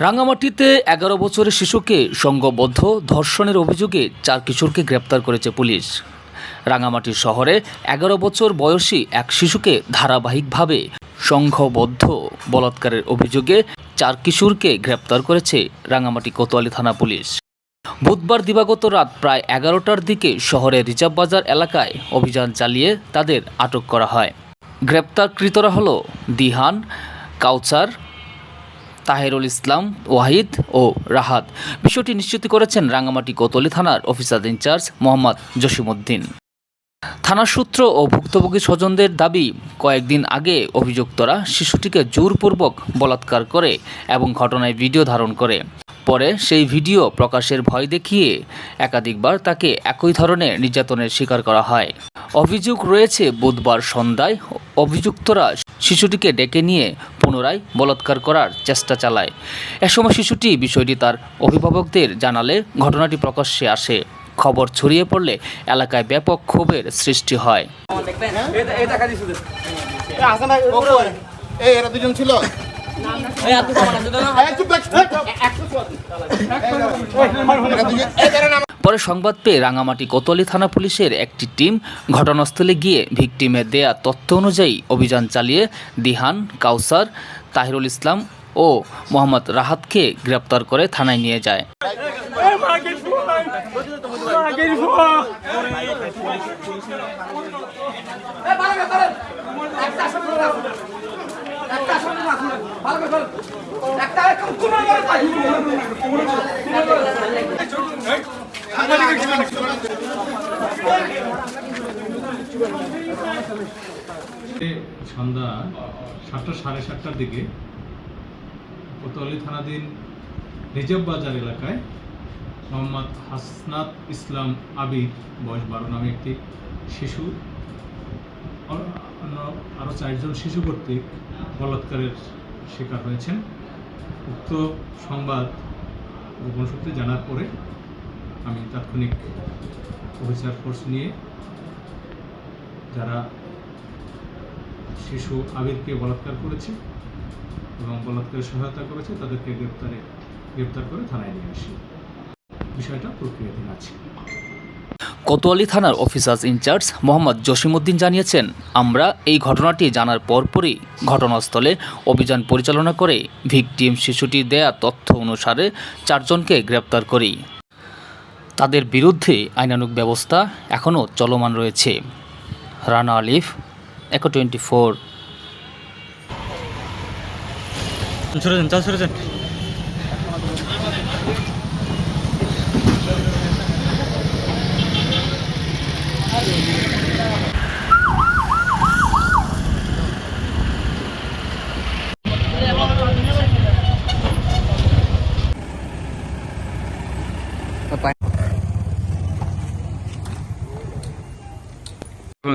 রাঙ্গামাটিতে 11 বছরের শিশুকে সংঘবদ্ধ ধর্ষণের অভিযোগে 4 কিশোরকে গ্রেপ্তার করেছে পুলিশ। রাঙ্গামাটি শহরে 11 বছর বয়সী এক শিশুকে ধারাবাহিকভাবে সংঘবদ্ধ বলাৎকারের অভিযোগে 4 কিশোরকে গ্রেপ্তার করেছে রাঙ্গামাটি কোতোয়ালি থানা পুলিশ। বুধবার দিবাগত রাত প্রায় 11টার দিকে শহরের রিজার্ভ বাজার এলাকায় অভিযান চালিয়ে তাদের আটক করা হয়। গ্রেপ্তারকৃতরা হল দিহান, কাউসার, তাহেরুল ইসলাম, ওয়াহিদ ও রাহাত। বিষয়টি নিশ্চিত করেছেন রাঙ্গামাটি কোতোয়ালি থানার অফিসার ইনচার্জ মোহাম্মদ জসিমউদ্দিন। থানার সূত্র ও ভুক্তভোগী স্বজনদের দাবি, কয়েকদিন আগে অভিযুক্তরা শিশুটিকে জোরপূর্বক বলাৎকার করে এবং ঘটনায় ভিডিও ধারণ করে। পরে সেই ভিডিও প্রকাশের ভয় দেখিয়ে একাধিকবার তাকে একই ধরনের নির্যাতনের শিকার করা হয়। অভিযোগ রয়েছে বুধবার সন্ধ্যায় অভিযুক্তরা শিশুটিকে ডেকে নিয়ে পুনরায় বলাৎকার করার চেষ্টা চালায়। এ সময় শিশুটি বিষয়টি তার অভিভাবকদের জানালে ঘটনাটি প্রকাশ্যে আসে। খবর ছড়িয়ে পড়লে এলাকায় ব্যাপক ক্ষোভের সৃষ্টি হয়। পরে সংবাদ পেয়ে রাঙ্গামাটি কোতোয়ালি থানা পুলিশের একটি টিম ঘটনাস্থলে গিয়ে ভিকটিমের দেয়া তথ্য অনুযায়ী অভিযান চালিয়ে দিহান, কাউসার, তাহিরুল ইসলাম ও মোহাম্মদ রাহাতকে গ্রেপ্তার করে থানায় নিয়ে যায়। সন্ধ্যা 7টা সাড়ে 7টার দিকে কোতোয়ালি থানাধীন রিজার্ভ বাজার এলাকায় মোহাম্মদ হাসনাত ইসলাম আবির বয়স 12 নামে একটি শিশু আরও 4 জন শিশু কর্তৃক বলাৎকারের শিকার হয়েছেন। উক্ত সংবাদ গোপন সূত্রে জানার পরে আমি তাৎক্ষণিক অফিসার ফোর্স নিয়ে যারা শিশু আবিরকে বলাৎকার করেছে এবং বলাৎকারে সহায়তা করেছে তাদেরকে গ্রেপ্তার করে থানায় নিয়ে আসি। বিষয়টা প্রক্রিয়াধীন আছে। কোতোয়ালি থানার অফিসার ইনচার্জ মোহাম্মদ জসিমউদ্দিন জানিয়েছেন, আমরা এই ঘটনাটি জানার পরপরই ঘটনাস্থলে অভিযান পরিচালনা করে ভিকটিম শিশুটির দেয়া তথ্য অনুসারে 4 জনকে গ্রেপ্তার করি। তাদের বিরুদ্ধে আইনানুগ ব্যবস্থা এখনও চলমান রয়েছে। রানা আলিফ, Echo 24।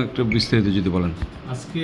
একটু বিস্তারিত যদি বলেন। আজকে